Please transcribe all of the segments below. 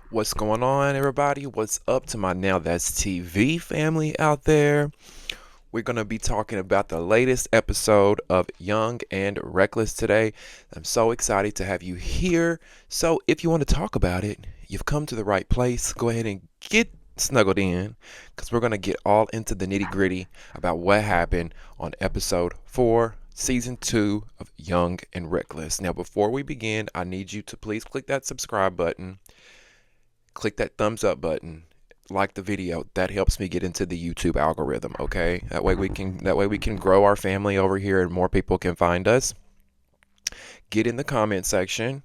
What's going on, everybody? What's up to my Now That's TV family out there? We're going to be talking about the latest episode of Young and Reckless today. I'm so excited to have you here. So, if you want to talk about it, you've come to the right place. Go ahead and get snuggled in because we're going to get all into the nitty gritty about what happened on episode 4, season 2 of Young and Reckless. Now, before we begin, I need you to please click that subscribe button. Click that thumbs up button, like the video. That helps me get into the YouTube algorithm, okay? That way we can grow our family over here and more people can find us. Get in the comment section.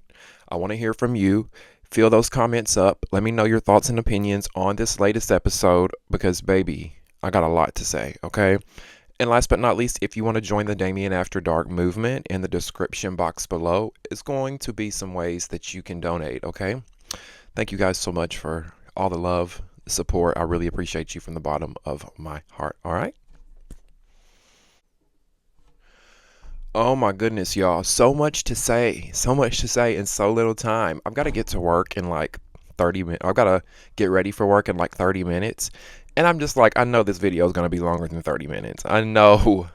I want to hear from you. Fill those comments up. Let me know your thoughts and opinions on this latest episode because baby, I got a lot to say, okay? And last but not least, if you want to join the Damien After Dark movement, in the description box below is going to be some ways that you can donate, okay? Thank you guys so much for all the love, the support. I really appreciate you from the bottom of my heart. All right. Oh my goodness, y'all. So much to say. So much to say in so little time. I've got to get to work in like 30 minutes. I've got to get ready for work in like 30 minutes. And I'm just like, I know this video is going to be longer than 30 minutes. I know.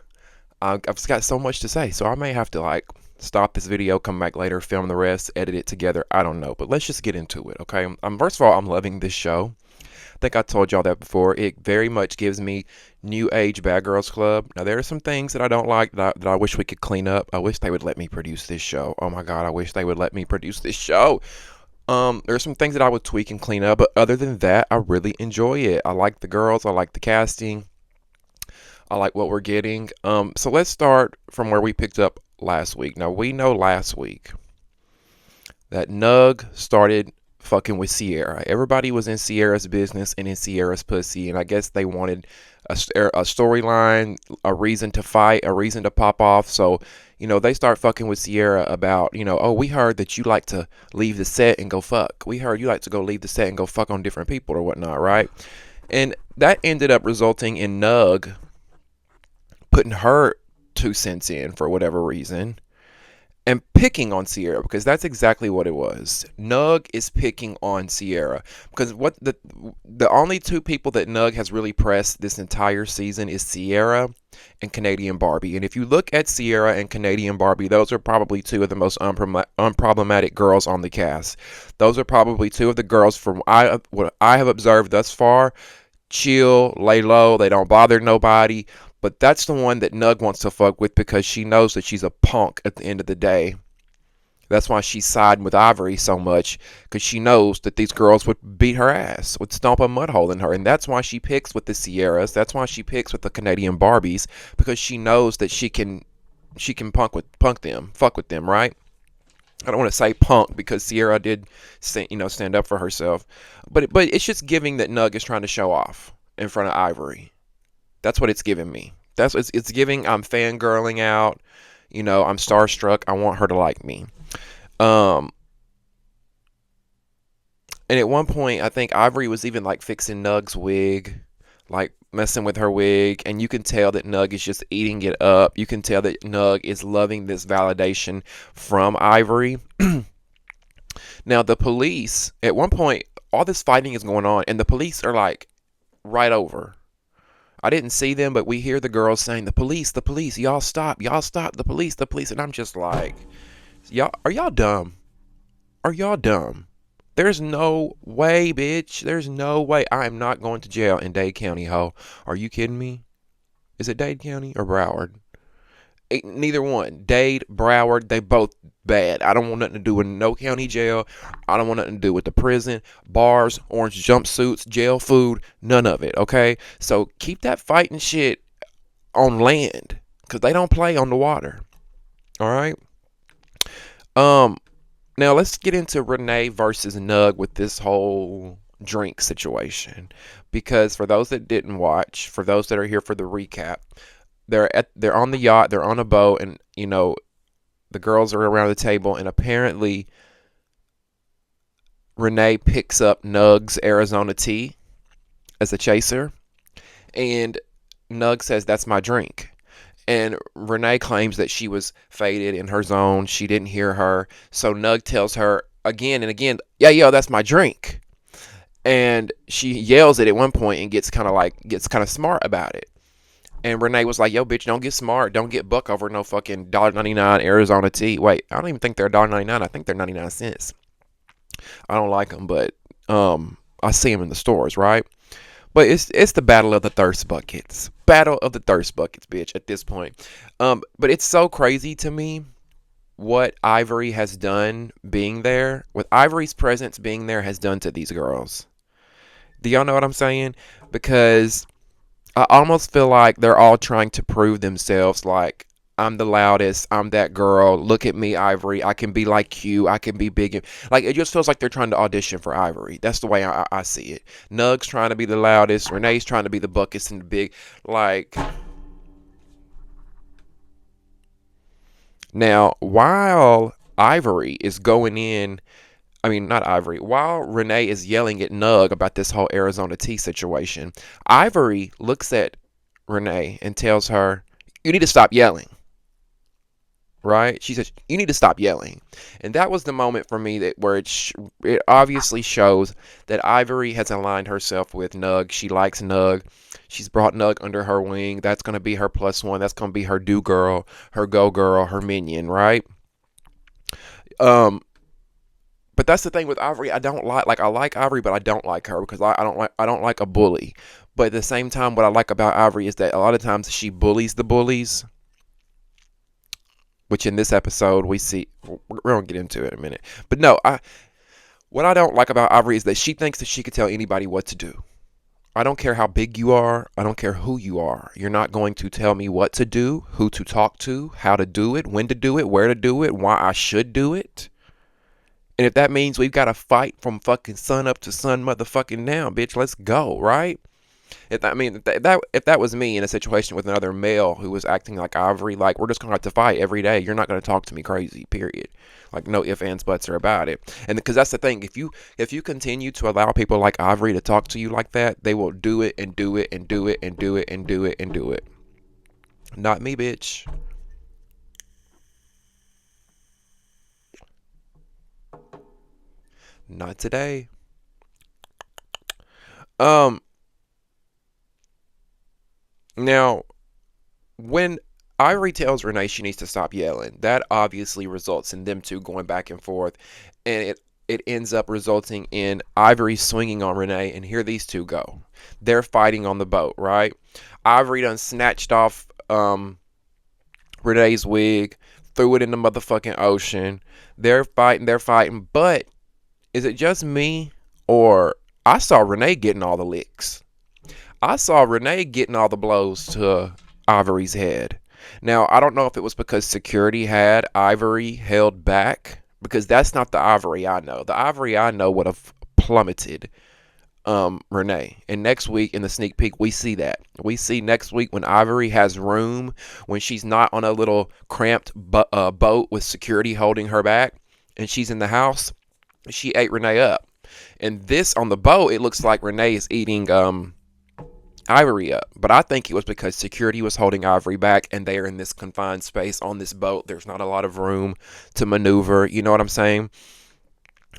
I've just got so much to say. So I may have to like stop this video, come back later, film the rest, edit it together. I don't know, but let's just get into it, okay? First of all, I'm loving this show. I think I told y'all that before. It very much gives me new age Bad Girls Club. Now, there are some things that I don't like that I wish we could clean up. I wish they would let me produce this show. Oh my God, I wish they would let me produce this show. There's some things that I would tweak and clean up, but other than that, I really enjoy it. I like the girls. I like the casting. I like what we're getting. So let's start from where we picked up last week. Now, we know last week that Nug started fucking with Sierra. Everybody was in Sierra's business and in Sierra's pussy, and I guess they wanted a storyline, a reason to fight, a reason to pop off. So, they start fucking with Sierra about, oh, we heard that you like to leave the set and go fuck. We heard you like to go leave the set and go fuck on different people or whatnot, right? And that ended up resulting in Nug putting her 2 cents in for whatever reason and picking on Sierra because that's exactly what it was. Nug is picking on Sierra because what the only two people that Nug has really pressed this entire season is Sierra and Canadian Barbie. And if you look at Sierra and Canadian Barbie, those are probably two of the most unproblematic girls on the cast. Those are probably two of the girls from what I have observed thus far. Chill, lay low, they don't bother nobody. But that's the one that Nug wants to fuck with because she knows that she's a punk at the end of the day. That's why she's siding with Ivory so much, because she knows that these girls would beat her ass, would stomp a mud hole in her. And that's why she picks with the Sierras. That's why she picks with the Canadian Barbies, because she knows that she can fuck with them, right? I don't want to say punk because Sierra did stand up for herself. But it's just giving that Nug is trying to show off in front of Ivory. That's what it's giving me. That's what it's giving. I'm fangirling out. I'm starstruck. I want her to like me. And at one point, I think Ivory was even like fixing Nug's wig, like messing with her wig. And you can tell that Nug is just eating it up. You can tell that Nug is loving this validation from Ivory. Now, the police, at one point, all this fighting is going on, and the police are like right over. I didn't see them, but we hear the girls saying, the police, y'all stop, the police. And I'm just like, are y'all dumb? Are y'all dumb? There's no way, bitch. There's no way. I am not going to jail in Dade County, ho. Are you kidding me? Is it Dade County or Broward? Neither one. Dade, Broward, they both bad. I don't want nothing to do with no county jail. I don't want nothing to do with the prison, bars, orange jumpsuits, jail food, none of it, okay? So keep that fighting shit on land because they don't play on the water, all right? Now let's get into Renee versus Nug with this whole drink situation. Because for those that didn't watch, for those that are here for the recap, they're on the yacht, they're on a boat, and the girls are around the table, and apparently Renee picks up Nug's Arizona tea as a chaser, and Nug says, "That's my drink." And Renee claims that she was faded in her zone. She didn't hear her. So Nug tells her again and again, "Yeah, yo, that's my drink." And she yells it at one point and gets kind of smart about it. And Renee was like, "Yo, bitch, don't get smart. Don't get buck over no fucking $1.99 Arizona tea." Wait, I don't even think they're $1.99. I think they're 99 cents. I don't like them, but I see them in the stores, right? But it's the battle of the thirst buckets. Battle of the thirst buckets, bitch, at this point. But it's so crazy to me what Ivory has done being there. What Ivory's presence being there has done to these girls. Do y'all know what I'm saying? Because I almost feel like they're all trying to prove themselves, like, I'm the loudest, I'm that girl, look at me, Ivory, I can be like you, I can be big. Like, it just feels like they're trying to audition for Ivory. That's the way I see it. Nug's trying to be the loudest, Renee's trying to be the buckets and the big. Like, now, while Ivory is going in, I mean, not Ivory, while Renee is yelling at Nug about this whole Arizona tea situation, Ivory looks at Renee and tells her, "You need to stop yelling." Right? She says, "You need to stop yelling." And that was the moment for me where it obviously shows that Ivory has aligned herself with Nug. She likes Nug. She's brought Nug under her wing. That's going to be her plus one. That's going to be her do girl, her go girl, her minion, right? Um, but that's the thing with Ivory. I don't I like Ivory, but I don't like her because I don't like a bully. But at the same time, what I like about Ivory is that a lot of times she bullies the bullies, which in this episode we see. We're gonna get into it in a minute. But no, what I don't like about Ivory is that she thinks that she could tell anybody what to do. I don't care how big you are. I don't care who you are. You're not going to tell me what to do, who to talk to, how to do it, when to do it, where to do it, why I should do it. And if that means we've got to fight from fucking sun up to sun motherfucking down, bitch, let's go, right? If that was me in a situation with another male who was acting like Ivory, like, we're just gonna have to fight every day. You're not gonna talk to me crazy, period. Like, no ifs, ands, buts are about it. And because that's the thing, if you continue to allow people like Ivory to talk to you like that, they will do it and do it and do it and do it and do it and do it. Not me, bitch. Not today. Um. Now, when Ivory tells Renee she needs to stop yelling, that obviously results in them two going back and forth, and it ends up resulting in Ivory swinging on Renee, and here these two go. They're fighting on the boat, right? Ivory done snatched off Renee's wig, threw it in the motherfucking ocean. They're fighting, but is it just me, or I saw Renee getting all the licks? I saw Renee getting all the blows to Ivory's head. Now, I don't know if it was because security had Ivory held back, because that's not the Ivory I know. The Ivory I know would have plummeted Renee. And next week in the sneak peek, we see that. We see next week when Ivory has room, when she's not on a little cramped boat with security holding her back, and she's in the house, she ate Renee up. And this on the boat, it looks like Renee is eating Ivory up, but I think it was because security was holding Ivory back, and they are in this confined space on this boat. There's not a lot of room to maneuver. You know what I'm saying?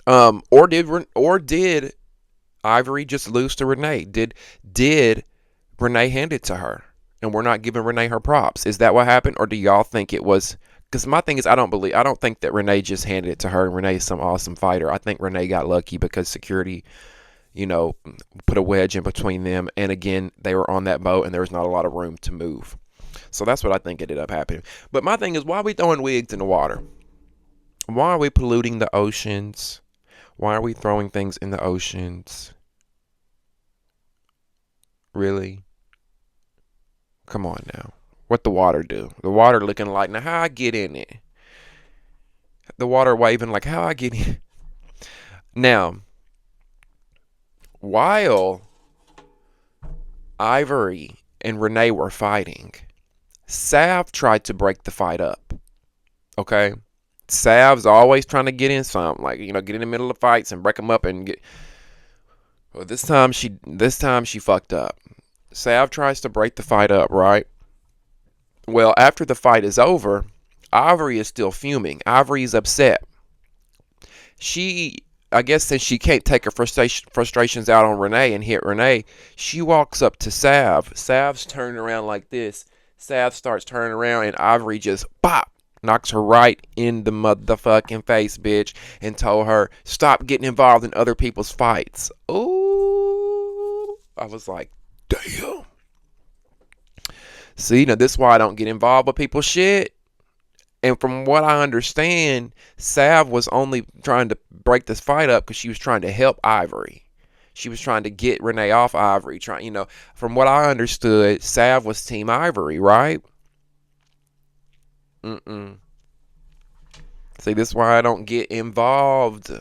Or did Ivory just lose to Renee? Did Renee hand it to her, and we're not giving Renee her props? Is that what happened, or do y'all think it was? Because my thing is, I don't think that Renee just handed it to her, and Renee's some awesome fighter. I think Renee got lucky because security, put a wedge in between them. And again, they were on that boat and there was not a lot of room to move. So that's what I think ended up happening. But my thing is, why are we throwing wigs in the water? Why are we polluting the oceans? Why are we throwing things in the oceans? Really? Come on now. What the water do? The water looking like, now how I get in it? The water waving like, how I get in? Now, while Ivory and Renee were fighting, Sav tried to break the fight up. Okay? Sav's always trying to get in something, like, get in the middle of fights and break them up and get. Well, this time she fucked up. Sav tries to break the fight up, right? Well, after the fight is over, Ivory is still fuming. Ivory is upset. I guess since she can't take her frustrations out on Renee and hit Renee, she walks up to Sav. Sav's turning around like this. Sav starts turning around and Ivory just pop knocks her right in the motherfucking face, bitch, and told her, stop getting involved in other people's fights. Ooh. I was like, damn. See, now this is why I don't get involved with people's shit. And from what I understand, Sav was only trying to break this fight up because she was trying to help Ivory. She was trying to get Renee off Ivory. From what I understood, Sav was Team Ivory, right? See, this is why I don't get involved.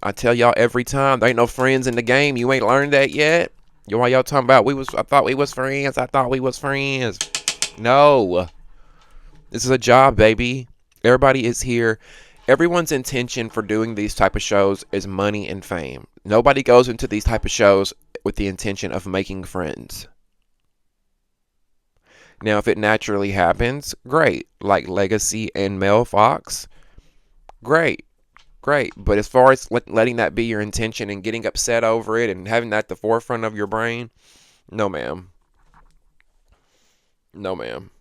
I tell y'all every time, there ain't no friends in the game. You ain't learned that yet? Why y'all talking about I thought we was friends. I thought we was friends. No. This is a job, baby. Everybody is here. Everyone's intention for doing these type of shows is money and fame. Nobody goes into these type of shows with the intention of making friends. Now, if it naturally happens, great. Like Legacy and Mel Fox, great. Great. But as far as letting that be your intention and getting upset over it and having that at the forefront of your brain, no, ma'am. No, ma'am.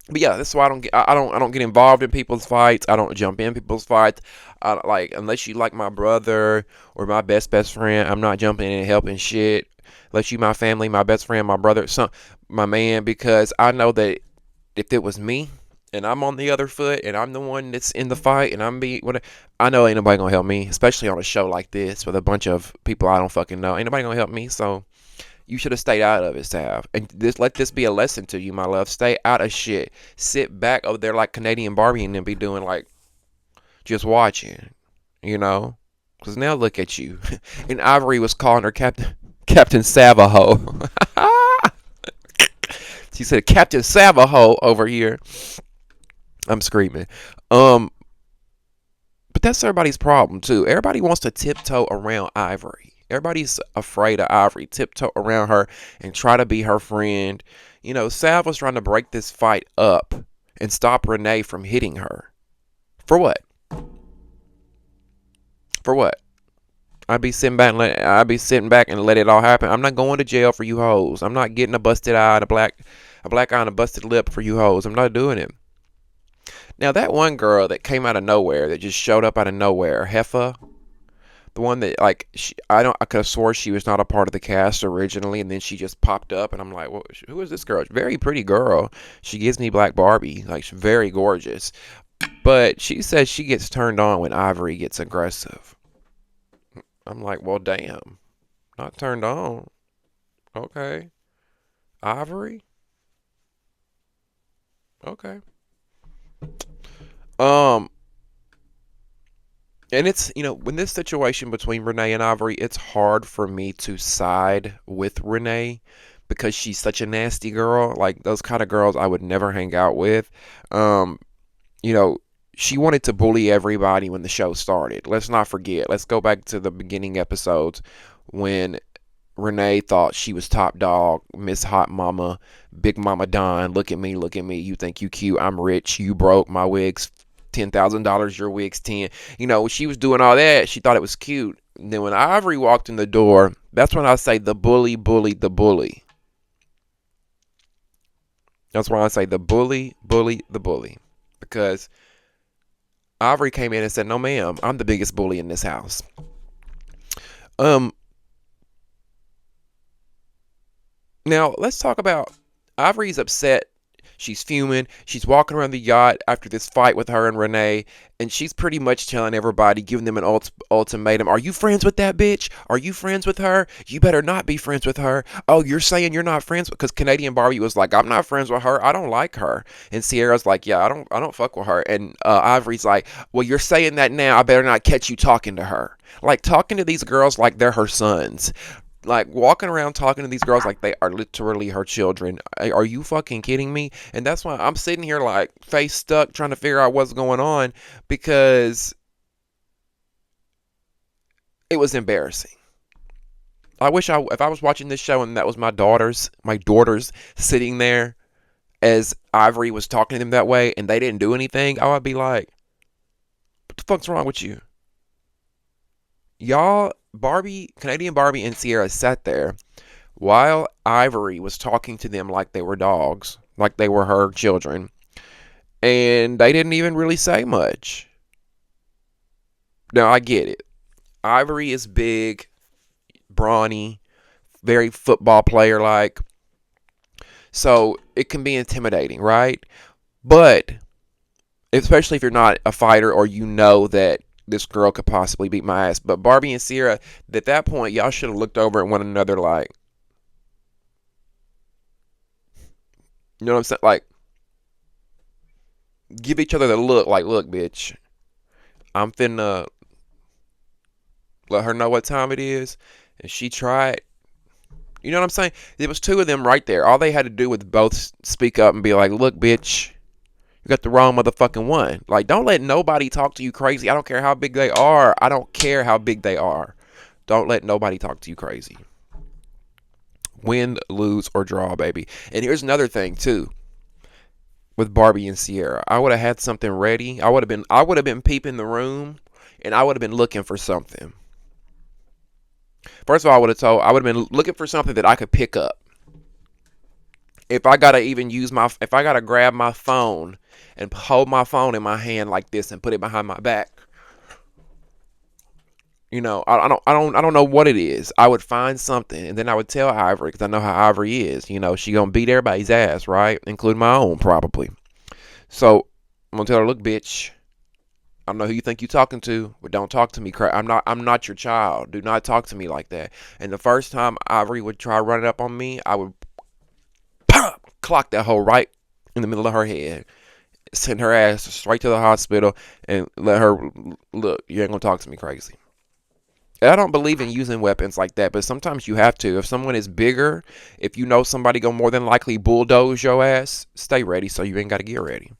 But yeah, that's why I don't get involved in people's fights. I don't jump in people's fights. Unless you like my brother or my best friend, I'm not jumping in and helping shit. Unless you my family, my best friend, my brother, my man, because I know that if it was me and I'm on the other foot and I'm the one that's in the fight and I know ain't nobody gonna help me, especially on a show like this with a bunch of people I don't fucking know. Ain't nobody gonna help me, so you should have stayed out of it, Sav. And let this be a lesson to you, my love. Stay out of shit. Sit back over there like Canadian Barbie and then be doing like just watching, Because now look at you. And Ivory was calling her Captain Savaho. She said Captain Savaho over here. I'm screaming. But that's everybody's problem too. Everybody wants to tiptoe around Ivory. Everybody's afraid of Ivory. Tiptoe around her and try to be her friend. Sav was trying to break this fight up and stop Renee from hitting her. For what? For what? I'd be sitting back and let it all happen. I'm not going to jail for you hoes. I'm not getting a busted eye and a black eye and a busted lip for you hoes. I'm not doing it. Now that one girl that came out of nowhere, that just showed up out of nowhere, Heffa, the one that I could have swore she was not a part of the cast originally, and then she just popped up, and I'm like, well, who is this girl? Very pretty girl. She gives me Black Barbie, like she's very gorgeous, but she says she gets turned on when Ivory gets aggressive. I'm like, well, damn, not turned on. Okay, Ivory. Okay. And it's, when this situation between Renee and Ivory, it's hard for me to side with Renee because she's such a nasty girl. Like, those kind of girls I would never hang out with. You know, she wanted to bully everybody when the show started. Let's not forget. Let's go back to the beginning episodes when Renee thought she was top dog, Miss Hot Mama, Big Mama Don. Look at me, look at me. You think you cute? I'm rich. You broke. My wig's $10,000. Your wig's 10. She was doing all that. She thought it was cute. And then when Ivory walked in the door, that's when I say the bully bullied the bully. That's why I say the bully bullied the bully, because Ivory came in and said, "No, ma'am, I'm the biggest bully in this house." Now let's talk about Ivory's upset. She's fuming. She's walking around the yacht after this fight with her and Renee, and she's pretty much telling everybody, giving them an ultimatum. Are you friends with that bitch? Are you friends with her? You better not be friends with her. Oh, you're saying you're not friends? Because Canadian Barbie was like, I'm not friends with her. I don't like her. And Sierra's like, yeah, I don't fuck with her. And Ivory's like, well, you're saying that now. I better not catch you talking to her. Like, talking to these girls like they're her sons, like walking around talking to these girls like they are literally her children. Are you fucking kidding me? And that's why I'm sitting here like face stuck trying to figure out what's going on, because it was embarrassing. I wish if I was watching this show and that was my daughters sitting there as Ivory was talking to them that way and they didn't do anything, I would be like, what the fuck's wrong with you? Y'all, Canadian Barbie and Sierra sat there while Ivory was talking to them like they were dogs, like they were her children, and they didn't even really say much. Now, I get it. Ivory is big, brawny, very football player like, so it can be intimidating, right? But especially if you're not a fighter or you know that this girl could possibly beat my ass. But Barbie and Sierra, at that point, y'all should have looked over at one another like, you know what I'm saying? Like, give each other the look, like, look, bitch, I'm finna let her know what time it is. And she tried. You know what I'm saying? There was two of them right there. All they had to do was both speak up and be like, look, bitch, you got the wrong motherfucking one. Like, don't let nobody talk to you crazy. I don't care how big they are. I don't care how big they are. Don't let nobody talk to you crazy. Win, lose, or draw, baby. And here's another thing, too. With Barbie and Sierra, I would have had something ready. I would have been peeping the room, and I would have been looking for something. First of all, I would have been looking for something that I could pick up. If I gotta grab my phone and hold my phone in my hand like this and put it behind my back, you know, I don't know what it is. I would find something, and then I would tell Ivory, because I know how Ivory is. You know, she gonna beat everybody's ass, right, including my own probably. So I'm gonna tell her, look, bitch, I don't know who you think you're talking to, but don't talk to me. I'm not your child. Do not talk to me like that. And the first time Ivory would try running up on me, I would pop, clock that hole right in the middle of her head, send her ass straight to the hospital, and let her, look, you ain't gonna talk to me crazy. And I don't believe in using weapons like that, but sometimes you have to. If someone is bigger, if you know somebody gonna more than likely bulldoze your ass, stay ready so you ain't gotta get ready.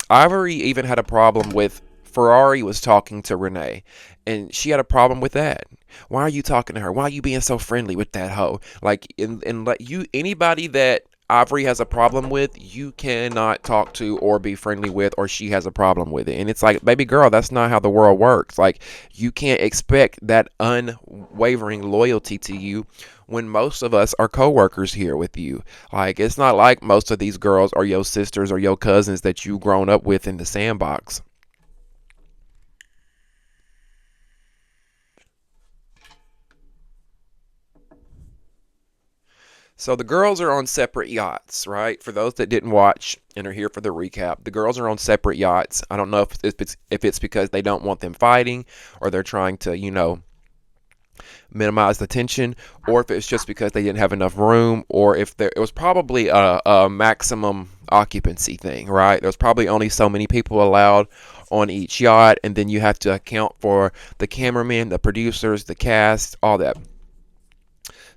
Ivory even had a problem with Ferrari was talking to Renee, and she had a problem with that. Why are you talking to her? Why are you being so friendly with that hoe? Like, and let you, anybody that Ivory has a problem with, you cannot talk to or be friendly with, or she has a problem with it. And it's like, baby girl, that's not how the world works. Like, you can't expect that unwavering loyalty to you when most of us are coworkers here with you. Like, it's not like most of these girls are your sisters or your cousins that you grown up with in the sandbox. So the girls are on separate yachts, right? For those that didn't watch and are here for the recap, the girls are on separate yachts. I don't know if it's because they don't want them fighting, or they're trying to, minimize the tension, or if it's just because they didn't have enough room, or if it was probably a maximum occupancy thing, right? There's probably only so many people allowed on each yacht, and then you have to account for the cameramen, the producers, the cast, all that.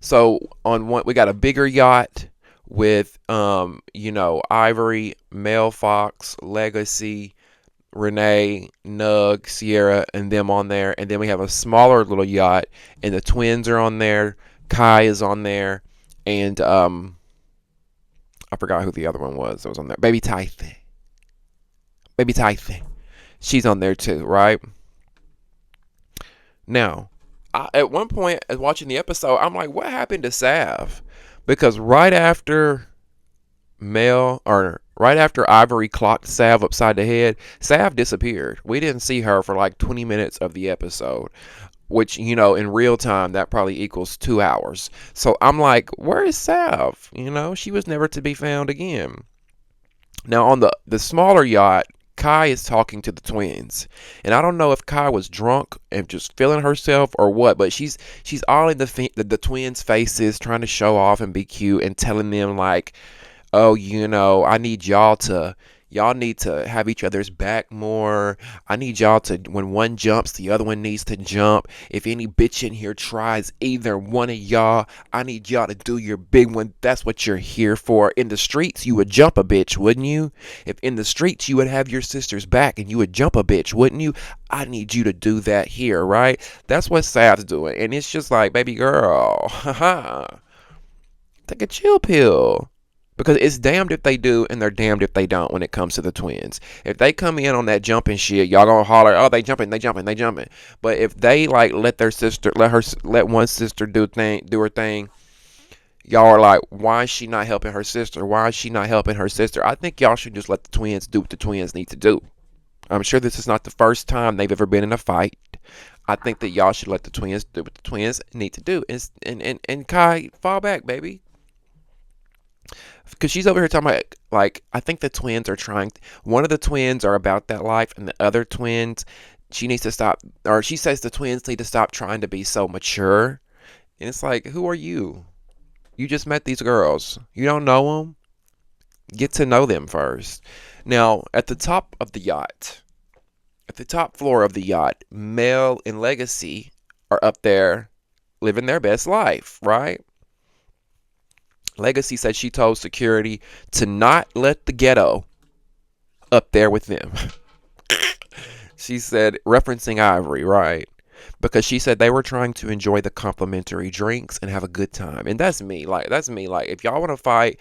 So on one, we got a bigger yacht with, Ivory, Mel Fox, Legacy, Renee, Nug, Sierra, and them on there. And then we have a smaller little yacht, and the twins are on there. Kai is on there, and I forgot who the other one was that was on there. Baby Tython. She's on there too, right? Now, at one point, as watching the episode, I'm like, what happened to Sav? Because right after Ivory clocked Sav upside the head, Sav disappeared. We didn't see her for like 20 minutes of the episode. which, in real time, that probably equals 2 hours. So I'm like, where is Sav? She was never to be found again. Now, on the smaller yacht, Kai is talking to the twins, and I don't know if Kai was drunk and just feeling herself or what, but she's all in the twins' faces, trying to show off and be cute, and telling them like, oh, I need y'all need to have each other's back more. I need y'all to, when one jumps, the other one needs to jump. If any bitch in here tries either one of y'all, I need y'all to do your big one. That's what you're here for. In the streets, you would jump a bitch, wouldn't you? If in the streets, you would have your sister's back and you would jump a bitch, wouldn't you? I need you to do that here, right? That's what Sav's doing. And it's just like, baby girl, haha, take a chill pill. Because it's damned if they do and they're damned if they don't when it comes to the twins. If they come in on that jumping shit, y'all gonna holler, oh, they jumping, they jumping, they jumping. But if they like let one sister do her thing, y'all are like, why is she not helping her sister? Why is she not helping her sister? I think y'all should just let the twins do what the twins need to do. I'm sure this is not the first time they've ever been in a fight. I think that y'all should let the twins do what the twins need to do. And Kai, fall back, baby. Because she's over here talking about, like, I think the twins are trying, one of the twins are about that life, and the other twins, she needs to stop, or she says the twins need to stop trying to be so mature. And it's like, who are you? You just met these girls. You don't know them? Get to know them first. Now, at the top of the yacht, at the top floor of the yacht, Mel and Legacy are up there living their best life, right? Legacy said she told security to not let the ghetto up there with them. She said, referencing Ivory, right? Because she said they were trying to enjoy the complimentary drinks and have a good time. And that's me. Like, if y'all want to fight,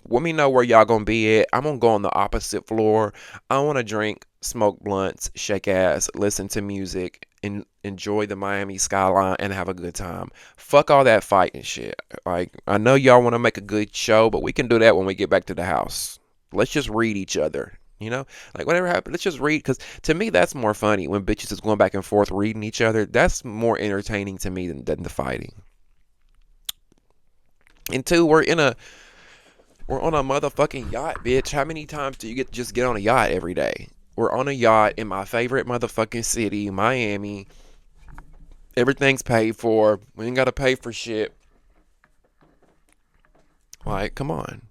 let me know where y'all going to be at. I'm going to go on the opposite floor. I want to drink, smoke blunts, shake ass, listen to music, and enjoy the Miami skyline and have a good time. Fuck all that fighting shit. Like, I know y'all want to make a good show, but we can do that when we get back to the house. Let's just read each other. Like whatever happened, let's just read. Because to me, that's more funny when bitches is going back and forth reading each other. That's more entertaining to me than the fighting. And two, we're on a motherfucking yacht, bitch. How many times do you just get on a yacht every day? We're on a yacht in my favorite motherfucking city, Miami. Everything's paid for. We ain't gotta pay for shit. Like, come on.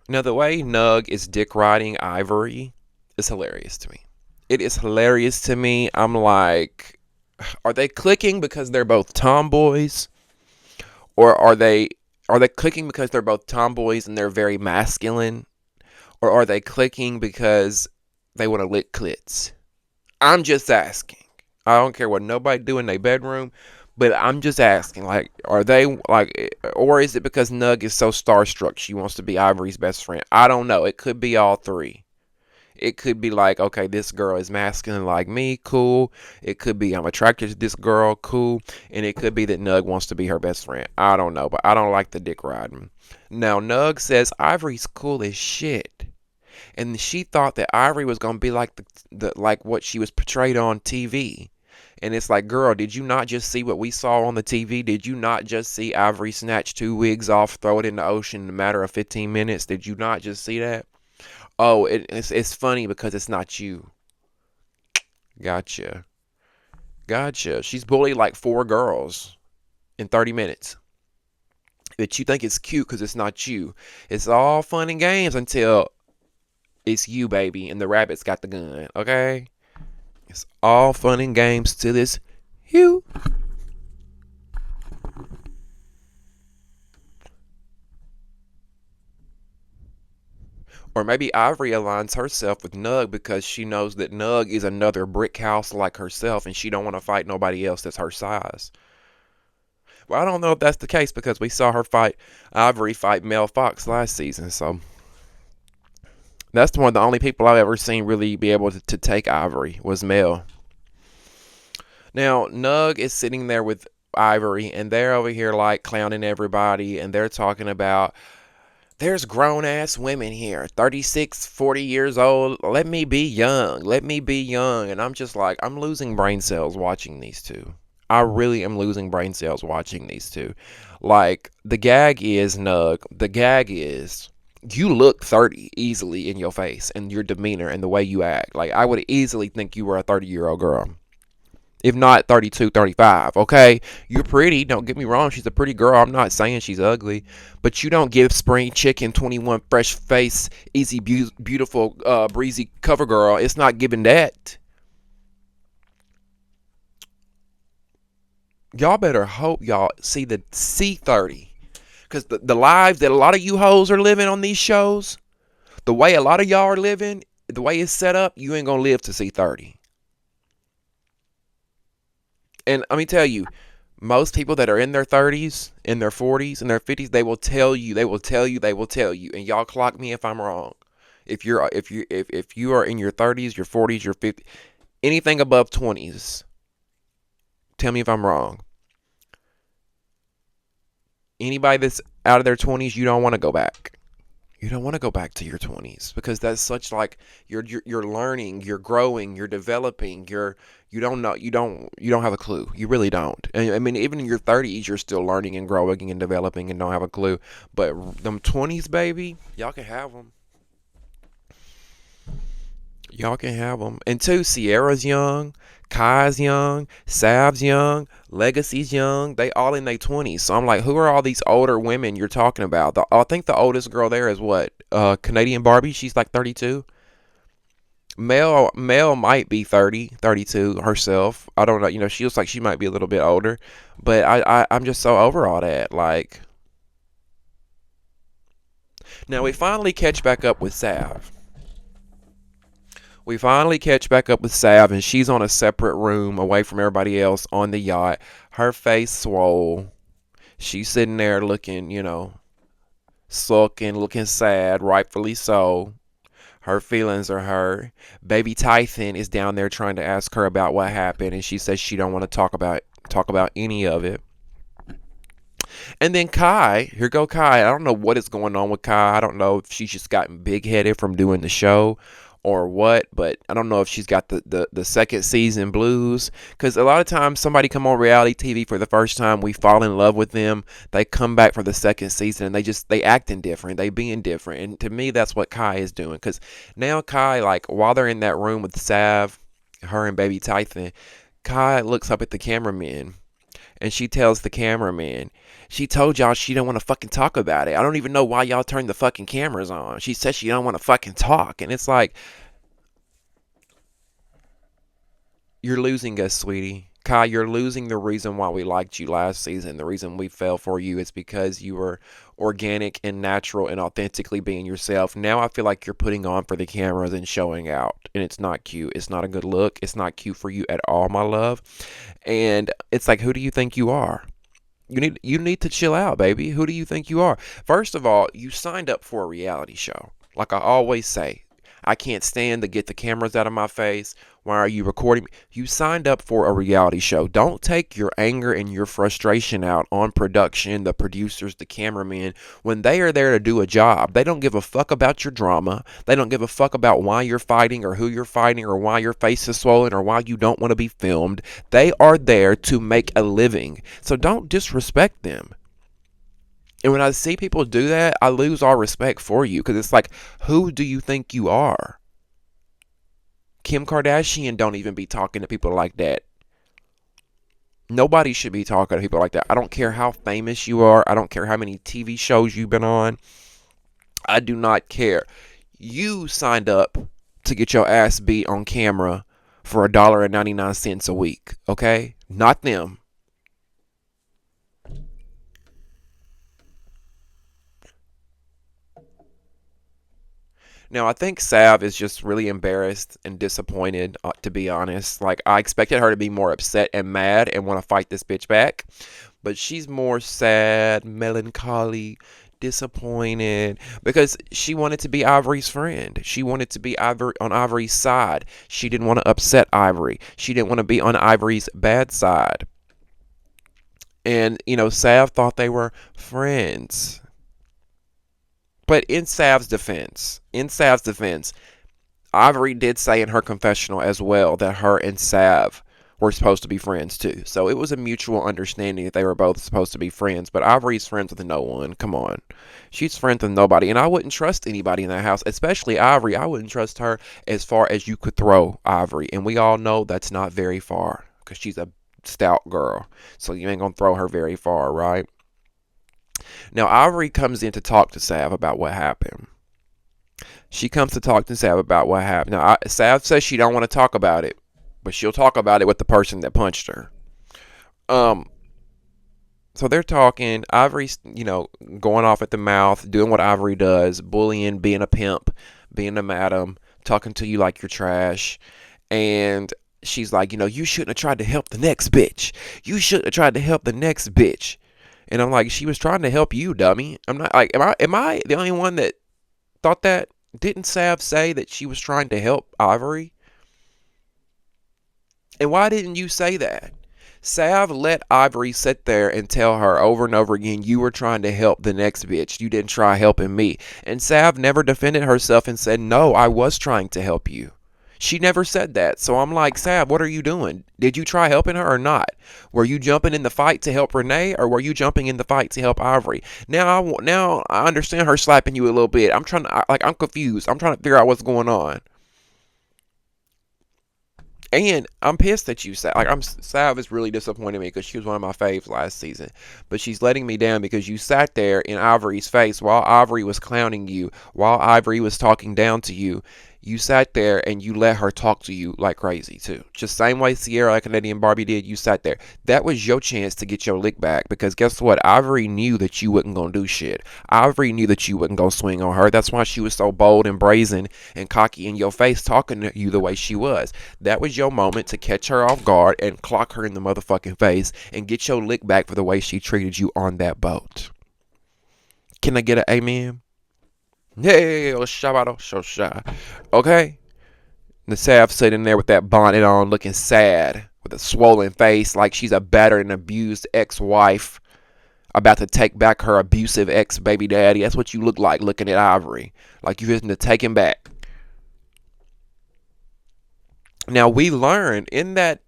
Now, the way Nug is dick riding Ivory is hilarious to me. It is hilarious to me. I'm like, are they clicking because they're both tomboys? Or are they clicking because they're both tomboys and they're very masculine? Or are they clicking because they want to lick clits? I'm just asking. I don't care what nobody do in their bedroom. But I'm just asking, like, are they, like, or is it because Nug is so starstruck she wants to be Ivory's best friend? I don't know. It could be all three. It could be like, okay, this girl is masculine like me, cool. It could be I'm attracted to this girl, cool. And it could be that Nug wants to be her best friend. I don't know, but I don't like the dick riding. Now, Nug says Ivory's cool as shit. And she thought that Ivory was going to be like like what she was portrayed on TV. And it's like, girl, did you not just see what we saw on the TV? Did you not just see Ivory snatch 2 wigs off, throw it in the ocean in a matter of 15 minutes? Did you not just see that? Oh, it's funny because it's not you. Gotcha. Gotcha. She's bullied like 4 girls in 30 minutes. But you think it's cute because it's not you. It's all fun and games until it's you, baby, and the rabbit's got the gun, okay? It's all fun and games to this you. Or maybe Ivory aligns herself with Nug because she knows that Nug is another brick house like herself and she don't want to fight nobody else that's her size. Well, I don't know if that's the case because we saw her fight Ivory fight Mel Fox last season, so that's one of the only people I've ever seen really be able to take Ivory was Mel. Now, Nug is sitting there with Ivory, and they're over here like clowning everybody, and they're talking about There's grown ass women here, 36, 40 years old. Let me be young. Let me be young. And I'm just like, I'm losing brain cells watching these two. I really am losing brain cells watching these two. Like, the gag is, Nug, the gag is, you look 30 easily in your face and your demeanor and the way you act. Like, I would easily think you were a 30-year-old girl, if not 32, 35. Okay, you're pretty, don't get me wrong, she's a pretty girl, I'm not saying she's ugly, but you don't give spring chicken 21 fresh face easy beautiful breezy cover girl. It's not giving that. Y'all better hope y'all see the C30, because the lives that a lot of you hoes are living on these shows, the way a lot of y'all are living, the way it's set up, you ain't gonna live to see 30. And let me tell you, most people that are in their 30s, in their 40s, in their 50s, they will tell you, they will tell you, they will tell you. And y'all clock me if I'm wrong. If you are in your 30s, your 40s, your 50s, anything above 20s, tell me if I'm wrong. Anybody that's out of their 20s, you don't want to go back. You don't want to go back to your 20s, because that's such like you're learning, you're growing, you're developing, you don't know, you don't have a clue. You really don't. And I mean, even in your 30s, you're still learning and growing and developing and don't have a clue. But them 20s, baby, y'all can have them. Y'all can have them. And two, Sierra's young, Kai's young, Sav's young, Legacy's young. They all in their 20s. So I'm like, who are all these older women you're talking about? I think the oldest girl there is what? Canadian Barbie. She's like 32. Mel might be 30, 32 herself. I don't know. You know, she looks like she might be a little bit older. But I'm just so over all that. Like, now we finally catch back up with Sav. We finally catch back up with Sav, and she's on a separate room away from everybody else on the yacht. Her face swole. She's sitting there looking, sulking, looking sad, rightfully so. Her feelings are hurt. Baby Tython is down there trying to ask her about what happened, and she says she don't want to talk about any of it. And then Kai, here go Kai. I don't know what is going on with Kai. I don't know if she's just gotten big headed from doing the show or what, but I don't know if she's got the second season blues. Because a lot of times somebody come on reality TV for the first time, we fall in love with them, they come back for the second season and they acting different, they being different. And to me, that's what Kai is doing. Because now Kai, like, while they're in that room with Sav, her and Baby Tython, Kai looks up at the cameraman and she tells the cameraman, she told y'all she don't want to fucking talk about it. I don't even know why y'all turned the fucking cameras on. She says she don't want to fucking talk. And it's like, you're losing us, sweetie. Kai, you're losing the reason why we liked you last season. The reason we fell for you is because you were organic and natural and authentically being yourself. Now I feel like you're putting on for the cameras and showing out. And it's not cute. It's not a good look. It's not cute for you at all, my love. And it's like, who do you think you are? You need to chill out, baby. Who do you think you are? First of all, you signed up for a reality show. Like I always say, I can't stand to get the cameras out of my face. Why are you recording me? You signed up for a reality show. Don't take your anger and your frustration out on production, the producers, the cameramen, when they are there to do a job. They don't give a fuck about your drama. They don't give a fuck about why you're fighting or who you're fighting or why your face is swollen or why you don't want to be filmed. They are there to make a living. So don't disrespect them. And when I see people do that, I lose all respect for you, because it's like, who do you think you are? Kim Kardashian don't even be talking to people like that. Nobody should be talking to people like that. I don't care how famous you are. I don't care how many TV shows you've been on. I do not care. You signed up to get your ass beat on camera for $1.99 a week, okay? Not them. Now, I think Sav is just really embarrassed and disappointed, to be honest. Like, I expected her to be more upset and mad and want to fight this bitch back. But she's more sad, melancholy, disappointed, because she wanted to be Ivory's friend. She wanted to be on Ivory's side. She didn't want to upset Ivory. She didn't want to be on Ivory's bad side. And, Sav thought they were friends. But in Sav's defense, Ivory did say in her confessional as well that her and Sav were supposed to be friends too. So it was a mutual understanding that they were both supposed to be friends. But Ivory's friends with no one. Come on. She's friends with nobody. And I wouldn't trust anybody in that house, especially Ivory. I wouldn't trust her as far as you could throw Ivory. And we all know that's not very far because she's a stout girl. So you ain't going to throw her very far, right? Now, Ivory comes in to talk to Sav about what happened. She comes to talk to Sav about what happened. Now, Sav says she don't want to talk about it, but she'll talk about it with the person that punched her. Um, so they're talking. Ivory's, going off at the mouth, doing what Ivory does, bullying, being a pimp, being a madam, talking to you like you're trash. And she's like, you shouldn't have tried to help the next bitch. You shouldn't have tried to help the next bitch. And I'm like, she was trying to help you, dummy. I'm not like, am I the only one that thought that? Didn't Sav say that she was trying to help Ivory? And why didn't you say that? Sav let Ivory sit there and tell her over and over again, you were trying to help the next bitch. You didn't try helping me. And Sav never defended herself and said, no, I was trying to help you. She never said that. So I'm like, Sav, what are you doing? Did you try helping her or not? Were you jumping in the fight to help Renee, or were you jumping in the fight to help Ivory? Now I understand her slapping you a little bit. I'm confused. I'm trying to figure out what's going on. And I'm pissed at you, Sav. Sav is really disappointing me because she was one of my faves last season. But she's letting me down because you sat there in Ivory's face while Ivory was clowning you, while Ivory was talking down to you. You sat there and you let her talk to you like crazy too. Just same way Sierra Canadian Barbie did, you sat there. That was your chance to get your lick back because guess what? Ivory knew that you wasn't gonna do shit. Ivory knew that you wasn't gonna swing on her. That's why she was so bold and brazen and cocky in your face talking to you the way she was. That was your moment to catch her off guard and clock her in the motherfucking face and get your lick back for the way she treated you on that boat. Can I get an amen? Hey, okay. The Sav sitting there with that bonnet on, looking sad, with a swollen face, like she's a battered and abused ex-wife, about to take back her abusive ex-baby daddy. That's what you look like looking at Ivory, like you're to take him back. Now we learned in that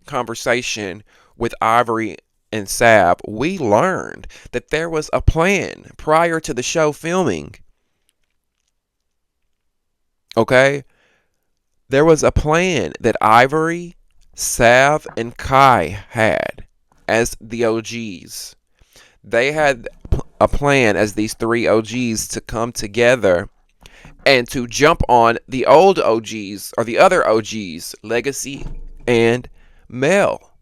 conversation with Ivory and Sav, we learned that there was a plan prior to the show filming. Okay? There was a plan that Ivory, Sav, and Kai had as the OGs. They had a plan as these three OGs to come together and to jump on the old OGs, or the other OGs, Legacy and Mel.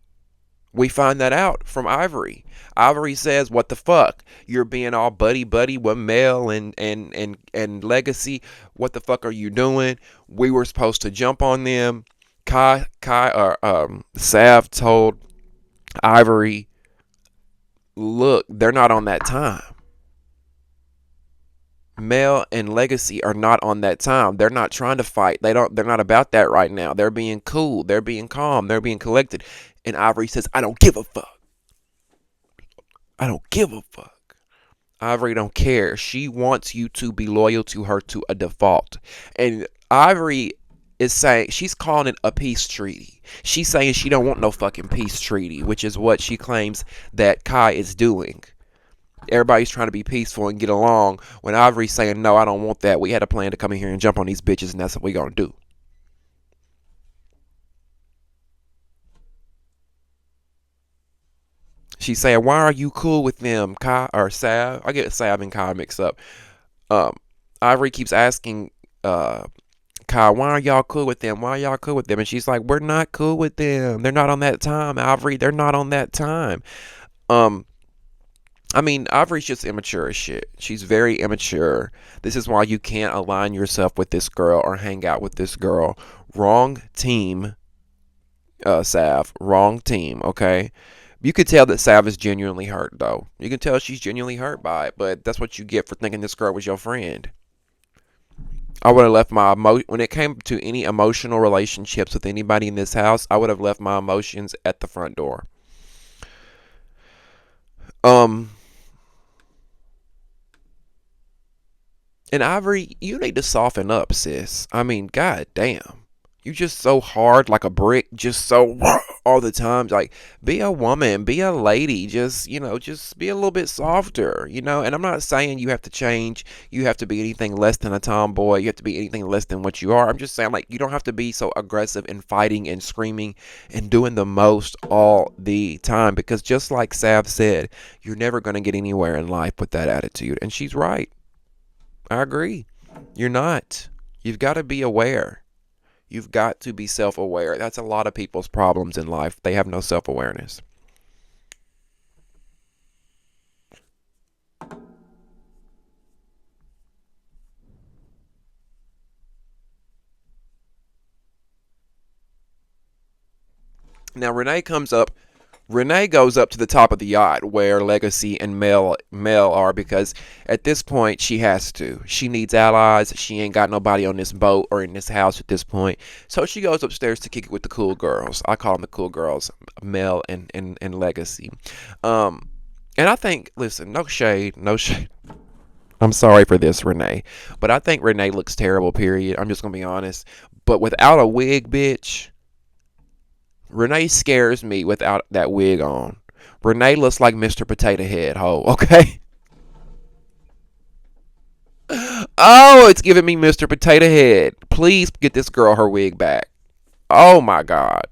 We find that out from Ivory. Ivory says, what the fuck? You're being all buddy-buddy with Mel and Legacy. What the fuck are you doing? We were supposed to jump on them. Sav told Ivory, look, they're not on that time. Mel and Legacy are not on that time. They're not trying to fight. They're not about that right now. They're being cool. They're being calm. They're being collected. And Ivory says, I don't give a fuck. I don't give a fuck. Ivory don't care. She wants you to be loyal to her to a default. And Ivory is saying, she's calling it a peace treaty. She's saying she don't want no fucking peace treaty, which is what she claims that Kai is doing. Everybody's trying to be peaceful and get along when Ivory's saying, no, I don't want that. We had a plan to come in here and jump on these bitches, and that's what we're going to do. She's saying, why are you cool with them, Kai or Sav? I get Sav and Kai mixed up. Ivory keeps asking Kai, why are y'all cool with them? Why are y'all cool with them? And she's like, we're not cool with them. They're not on that time, Ivory. They're not on that time. Ivory's just immature as shit. She's very immature. This is why you can't align yourself with this girl or hang out with this girl. Wrong team, Sav. Wrong team, okay? You could tell that Sav is genuinely hurt, though. You can tell she's genuinely hurt by it, but that's what you get for thinking this girl was your friend. I would have left when it came to any emotional relationships with anybody in this house, I would have left my emotions at the front door. And Ivory, you need to soften up, sis. I mean, god damn. You just so hard like a brick, just so all the time. Like, be a woman, be a lady. Just, just be a little bit softer, And I'm not saying you have to change. You have to be anything less than a tomboy. You have to be anything less than what you are. I'm just saying, like, you don't have to be so aggressive and fighting and screaming and doing the most all the time. Because just like Sav said, you're never going to get anywhere in life with that attitude. And she's right. I agree. You're not. You've got to be aware. You've got to be self aware. That's a lot of people's problems in life. They have no self awareness. Now, Renee goes up to the top of the yacht where Legacy and Mel are because at this point she has to. She needs allies. She ain't got nobody on this boat or in this house at this point. So she goes upstairs to kick it with the cool girls. I call them the cool girls, Mel and Legacy. Um, and I think, listen, no shade, no shade. I'm sorry for this, Renee, but I think Renee looks terrible. Period. I'm just gonna be honest. But without a wig, bitch, Renee scares me without that wig on. Renee looks like Mr. Potato Head, ho, okay? Oh, it's giving me Mr. Potato Head. Please get this girl her wig back. Oh my God.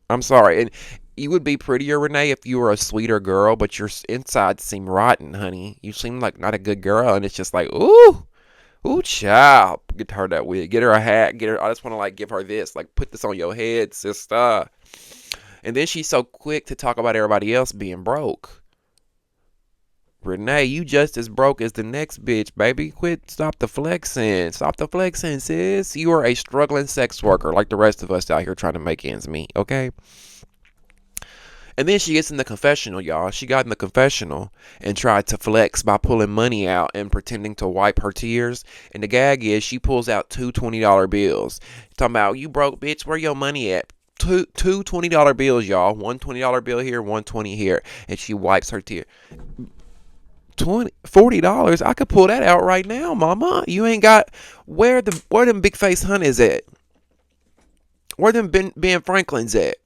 I'm sorry. And you would be prettier, Renee, if you were a sweeter girl, but your inside seem rotten, honey. You seem like not a good girl, and it's just like, ooh, ooh, child. Get her that wig. Get her a hat. Get her. I just want to like give her this. Like, put this on your head, sister. And then she's so quick to talk about everybody else being broke. Renee, you just as broke as the next bitch, baby. Quit. Stop the flexing. Stop the flexing, sis. You are a struggling sex worker like the rest of us out here trying to make ends meet, okay? And then she gets in the confessional, y'all. She got in the confessional and tried to flex by pulling money out and pretending to wipe her tears. And the gag is she pulls out two $20 bills. Talking about, you broke bitch, where your money at? Two $20 bills, y'all. One $20 bill here, one 20 here. And she wipes her tear. $40. I could pull that out right now, mama. You ain't got where them big face honeys at? Where them Ben Franklin's at?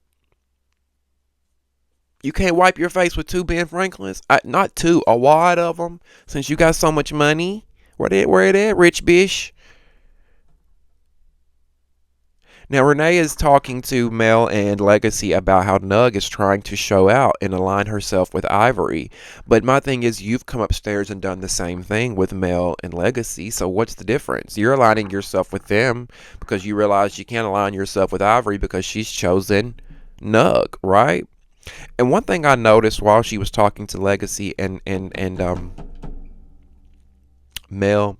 You can't wipe your face with two Ben Franklins? Not two, a wad of them. Since you got so much money, where it at, rich bish? Now Renee is talking to Mel and Legacy about how Nug is trying to show out and align herself with Ivory. But my thing is, you've come upstairs and done the same thing with Mel and Legacy. So what's the difference? You're aligning yourself with them because you realize you can't align yourself with Ivory because she's chosen Nug, right? And one thing I noticed while she was talking to Legacy and Mel,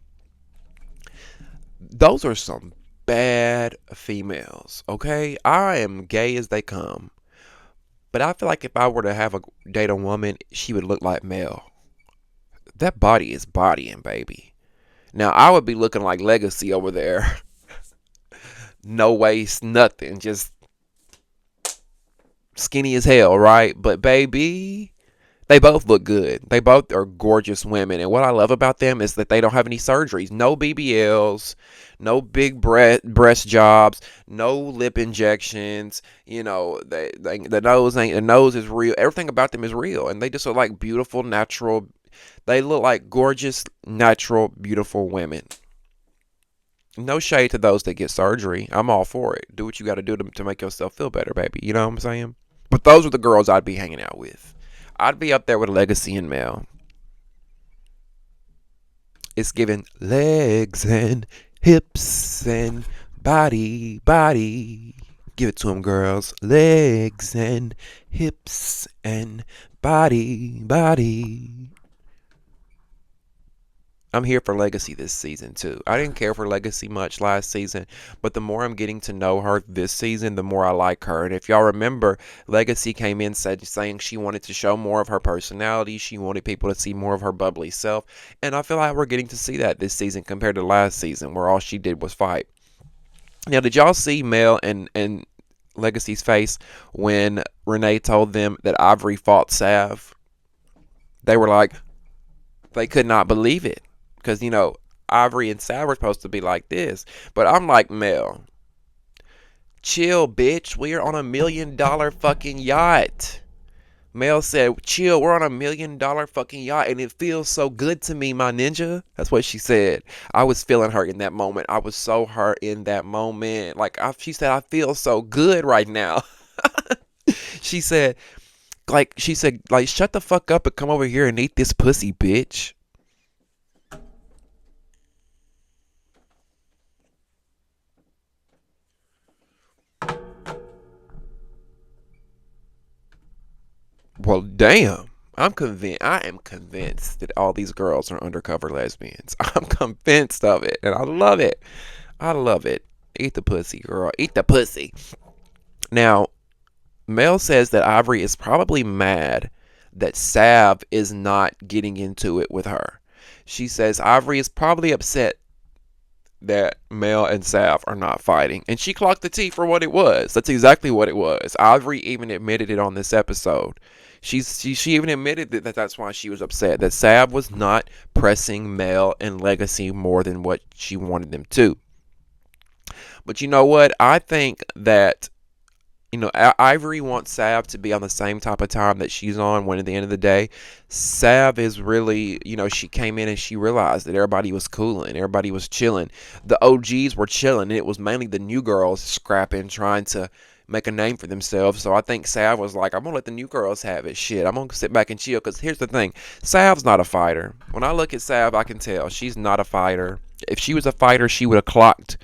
those are some bad females. Okay, I am gay as they come, but I feel like if I were to have a date a woman, she would look like Mel. That body is bodying, baby. Now I would be looking like Legacy over there. No waist, nothing, just skinny as hell, right? But baby, they both look good. They both are gorgeous women. And what I love about them is that they don't have any surgeries. No BBLs, no big breast jobs, no lip injections. The nose is real. Everything about them is real. And they just look like beautiful, natural. They look like gorgeous, natural, beautiful women. No shade to those that get surgery. I'm all for it. Do what you got to do to make yourself feel better, baby. You know what I'm saying? But those are the girls I'd be hanging out with. I'd be up there with Legacy and Mel. It's giving legs and hips and body. Give it to them, girls. Legs and hips and body. I'm here for Legacy this season too. I didn't care for Legacy much last season, but the more I'm getting to know her this season, the more I like her. And if y'all remember, Legacy came in saying she wanted to show more of her personality. She wanted people to see more of her bubbly self. And I feel like we're getting to see that this season compared to last season, where all she did was fight. Now, did y'all see Mel and Legacy's face when Renee told them that Ivory fought Sav? They were like, they could not believe it. Because, Ivory and Sav were supposed to be like this. But I'm like, Mel, chill, bitch. We are on $1 million fucking yacht. Mel said, chill, we're on $1 million fucking yacht and it feels so good to me, my ninja. That's what she said. I was feeling her in that moment. I was so hurt in that moment. She said, I feel so good right now. she said, shut the fuck up and come over here and eat this pussy, bitch. Well, damn. I am convinced that all these girls are undercover lesbians. I'm convinced of it. And I love it. I love it. Eat the pussy, girl. Eat the pussy. Now, Mel says that Ivory is probably mad that Sav is not getting into it with her. She says Ivory is probably upset that Mel and Sav are not fighting. And she clocked the tea for what it was. That's exactly what it was. Ivory even admitted it on this episode. She even admitted that that's why she was upset. That Sav was not pressing Mel and Legacy more than what she wanted them to. But you know what? I think that Ivory wants Sav to be on the same type of time that she's on when at the end of the day, Sav is really, she came in and she realized that everybody was cooling, everybody was chilling. The OGs were chilling, and it was mainly the new girls scrapping, trying to make a name for themselves. So I think Sav was like, I'm going to let the new girls have it. Shit, I'm going to sit back and chill. Because here's the thing, Sav's not a fighter. When I look at Sav, I can tell she's not a fighter. If she was a fighter, she would have clocked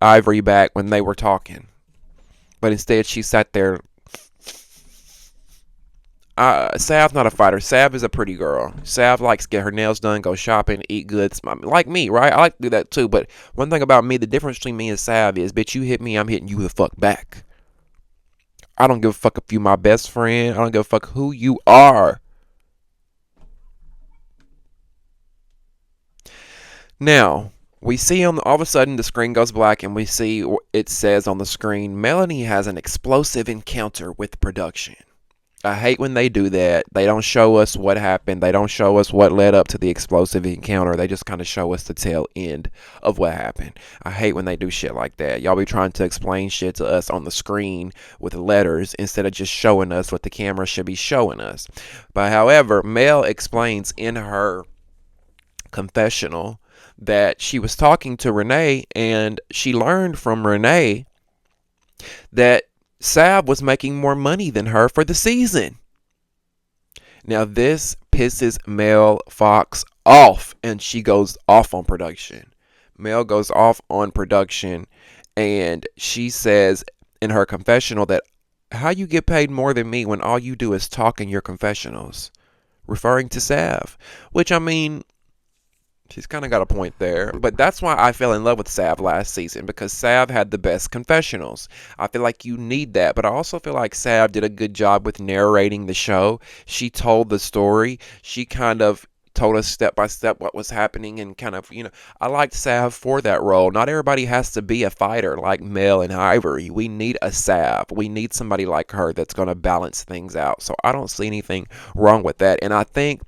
Ivory back when they were talking. But instead, she sat there. Sav's not a fighter. Sav is a pretty girl. Sav likes to get her nails done, go shopping, eat good. Like me, right? I like to do that too. But one thing about me, the difference between me and Sav is, bitch, you hit me, I'm hitting you the fuck back. I don't give a fuck if you my best friend. I don't give a fuck who you are. Now, we see all of a sudden the screen goes black and we see it says on the screen, Melanie has an explosive encounter with production. I hate when they do that. They don't show us what happened. They don't show us what led up to the explosive encounter. They just kind of show us the tail end of what happened. I hate when they do shit like that. Y'all be trying to explain shit to us on the screen with letters instead of just showing us what the camera should be showing us. But however, Mel explains in her confessional that she was talking to Renee and she learned from Renee that Sav was making more money than her for the season. Now this pisses Mel Fox off and she goes off on production. Mel goes off on production and she says in her confessional that how you get paid more than me when all you do is talk in your confessionals, referring to Sav, which I mean, she's kind of got a point there. But that's why I fell in love with Sav last season, because Sav had the best confessionals. I feel like you need that. But I also feel like Sav did a good job with narrating the show. She told the story. She kind of told us step by step what was happening and kind of, I liked Sav for that role. Not everybody has to be a fighter like Mel and Ivory. We need a Sav. We need somebody like her that's going to balance things out. So I don't see anything wrong with that. And I think,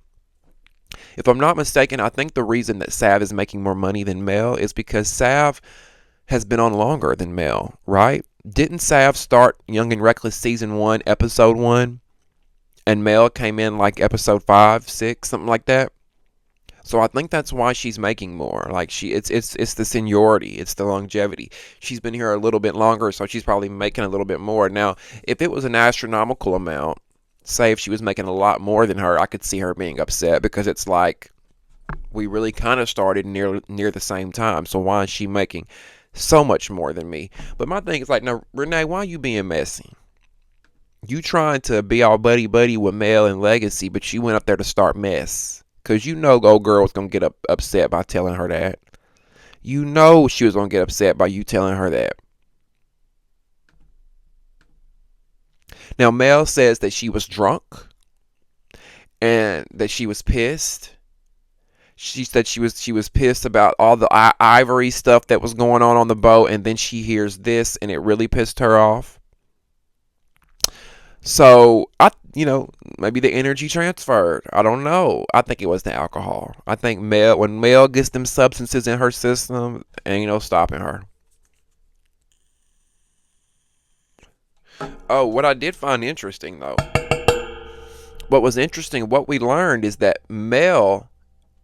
if I'm not mistaken, I think the reason that Sav is making more money than Mel is because Sav has been on longer than Mel, right? Didn't Sav start Young and Reckless season 1, episode 1, and Mel came in like episode 5, 6, something like that? So I think that's why she's making more. Like it's the seniority, it's the longevity. She's been here a little bit longer, so she's probably making a little bit more. Now, if it was an astronomical amount, say if she was making a lot more than her, I could see her being upset, because it's like we really kind of started near the same time. So why is she making so much more than me? But my thing is like, now Renee, why are you being messy? You trying to be all buddy with Mel and Legacy, but you went up there to start mess, because old girl was gonna get upset by telling her that. She was gonna get upset by you telling her that. Now, Mel says that she was drunk and that she was pissed. She said she was pissed about all the Ivory stuff that was going on the boat, and then she hears this and it really pissed her off. So maybe the energy transferred. I don't know. I think it was the alcohol. I think when Mel gets them substances in her system, ain't no stopping her. Oh, what I did find interesting though, what was interesting, what we learned is that Mel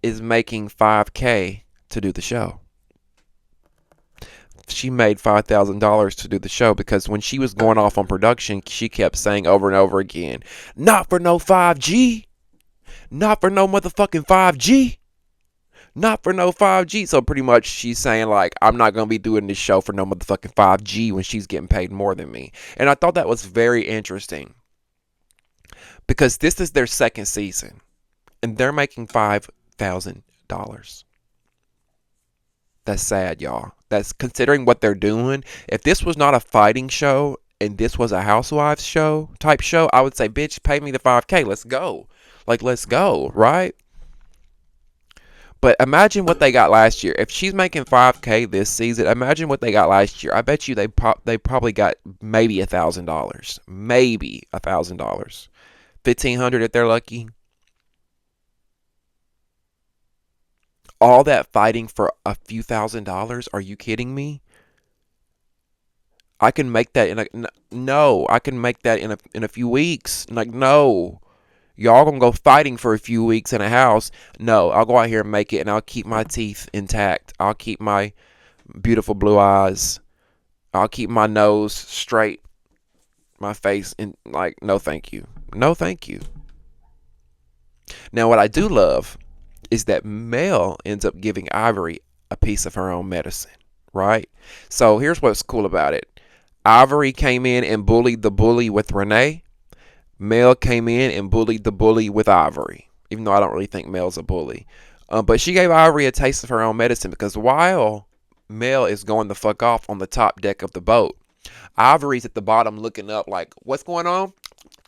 is making 5K to do the show. She made $5,000 to do the show because when she was going off on production, she kept saying over and over again, "Not for no 5G, not for no motherfucking 5G, not for no 5G." So pretty much she's saying like, I'm not gonna be doing this show for no motherfucking 5G when she's getting paid more than me. And I thought that was very interesting because this is their second season and they're making $5,000. That's sad, y'all. That's considering what they're doing. If this was not a fighting show and this was a housewives show type show, I would say, bitch, pay me the 5K. Let's go. Like, let's go, right? But imagine what they got last year. If she's making 5K this season, imagine what they got last year. I bet you they probably got maybe $1,000. Maybe $1,000. 1,500 if they're lucky. All that fighting for a few $1,000s? Are you kidding me? I can make that no. I can make that in a few weeks. Like, no, y'all gonna go fighting for a few weeks in a house? No, I'll go out here and make it, and I'll keep my teeth intact. I'll keep my beautiful blue eyes. I'll keep my nose straight, my face in like. No, thank you. No, thank you. Now, what I do love is that Mel ends up giving Ivory a piece of her own medicine, right? So here's what's cool about it. Ivory came in and bullied the bully with Renee. Mel came in and bullied the bully with Ivory, even though I don't really think Mel's a bully. But she gave Ivory a taste of her own medicine because while Mel is going the fuck off on the top deck of the boat, Ivory's at the bottom looking up like, what's going on?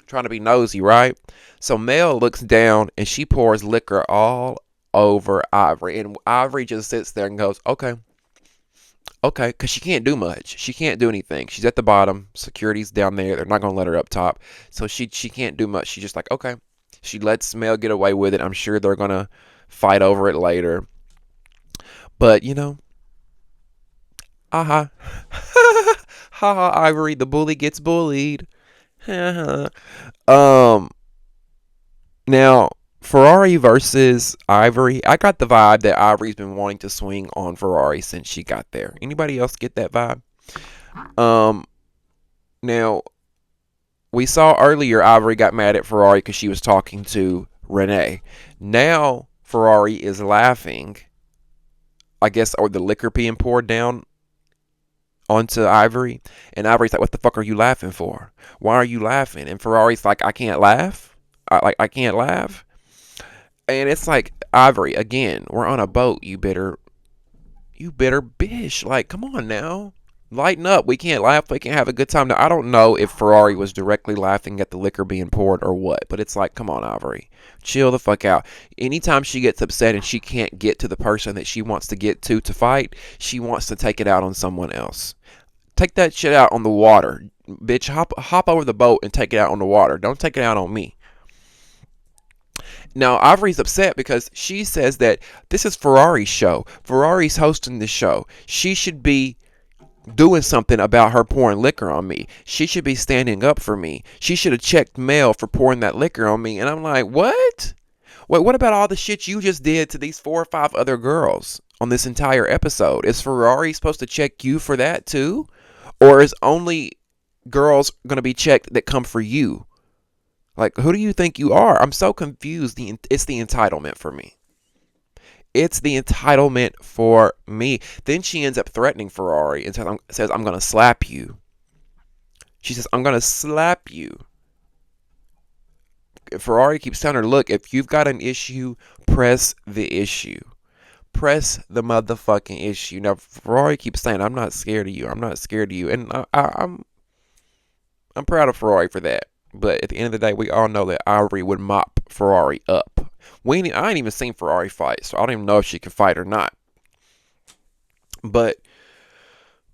Trying to be nosy, right? So Mel looks down and she pours liquor all over Ivory. And Ivory just sits there and goes, okay. Okay, because she can't do much. She can't do anything. She's at the bottom. Security's down there. They're not going to let her up top. So she can't do much. She's just like, okay. She lets Mel get away with it. I'm sure they're going to fight over it later. But, aha. Haha, Ivory, the bully gets bullied. Now, Ferrari versus Ivory. I got the vibe that Ivory's been wanting to swing on Ferrari since she got there. Anybody else get that vibe? Now, we saw earlier Ivory got mad at Ferrari because she was talking to Renee. Now, Ferrari is laughing, I guess, or the liquor being poured down onto Ivory. And Ivory's like, what the fuck are you laughing for? Why are you laughing? And Ferrari's like, I can't laugh. I can't laugh. And it's like, Ivory, again, we're on a boat. You bitter bitch. Like, come on now. Lighten up. We can't laugh. We can't have a good time. Now, I don't know if Ferrari was directly laughing at the liquor being poured or what, but it's like, come on, Ivory. Chill the fuck out. Anytime she gets upset and she can't get to the person that she wants to get to fight, she wants to take it out on someone else. Take that shit out on the water. Bitch, hop over the boat and take it out on the water. Don't take it out on me. Now, Ivory's upset because she says that this is Ferrari's show. Ferrari's hosting this show. She should be doing something about her pouring liquor on me. She should be standing up for me. She should have checked Mel for pouring that liquor on me. And I'm like, what? Wait, what about all the shit you just did to these 4 or 5 other girls on this entire episode? Is Ferrari supposed to check you for that too? Or is only girls going to be checked that come for you? Like, who do you think you are? I'm so confused. It's the entitlement for me. It's the entitlement for me. Then she ends up threatening Ferrari and says, I'm going to slap you. She says, I'm going to slap you. Ferrari keeps telling her, look, if you've got an issue, press the issue. Press the motherfucking issue. Now, Ferrari keeps saying, I'm not scared of you. I'm not scared of you. And I'm proud of Ferrari for that. But at the end of the day, we all know that Ivory would mop Ferrari up. I ain't even seen Ferrari fight, so I don't even know if she can fight or not. But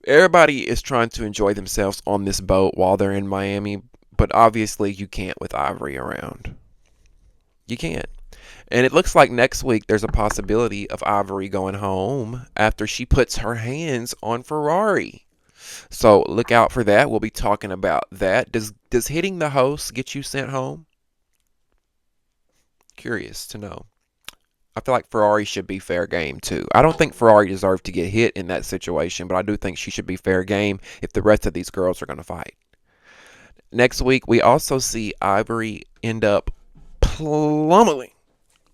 everybody is trying to enjoy themselves on this boat while they're in Miami. But obviously you can't with Ivory around. You can't. And it looks like next week there's a possibility of Ivory going home after she puts her hands on Ferrari. So look out for that. We'll be talking about that. Does hitting the host get you sent home? Curious to know. I feel like Ferrari should be fair game too. I don't think Ferrari deserved to get hit in that situation, but I do think she should be fair game if the rest of these girls are going to fight. Next week, we also see Ivory end up plummeting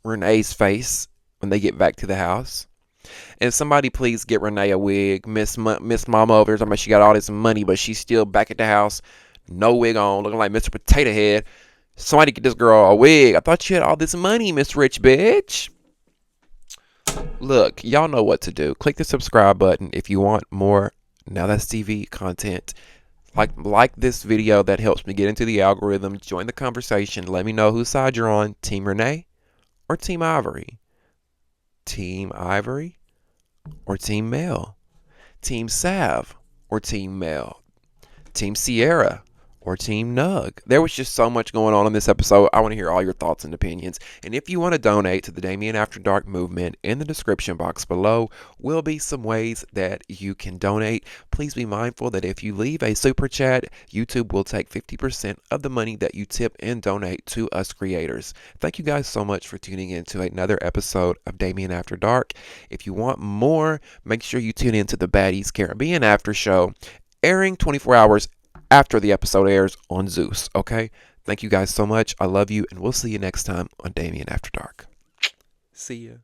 Renee's face when they get back to the house. And somebody please get Renee a wig. Miss Mama over there talking about she got all this money, but she's still back at the house, no wig on, looking like Mr. Potato Head. Somebody get this girl a wig. I thought you had all this money, Miss Rich Bitch. Look, y'all know what to do. Click the subscribe button if you want more Now That's TV content. Like this video, that helps me get into the algorithm. Join the conversation. Let me know whose side you're on. Team Renee or Team Ivory? Team Ivory or Team Mel? Team Sav or Team Mel? Team Sierra or Team Nug? There was just so much going on in this episode. I want to hear all your thoughts and opinions. And if you want to donate to the Damien After Dark movement, in the description box below will be some ways that you can donate. Please be mindful that if you leave a super chat, YouTube will take 50% of the money that you tip and donate to us creators. Thank you guys so much for tuning in to another episode of Damien After Dark. If you want more, make sure you tune in to the Baddies Caribbean After Show, airing 24 hours after the episode airs on Zeus. Okay? Thank you guys so much. I love you, and we'll see you next time on Damien After Dark. See ya.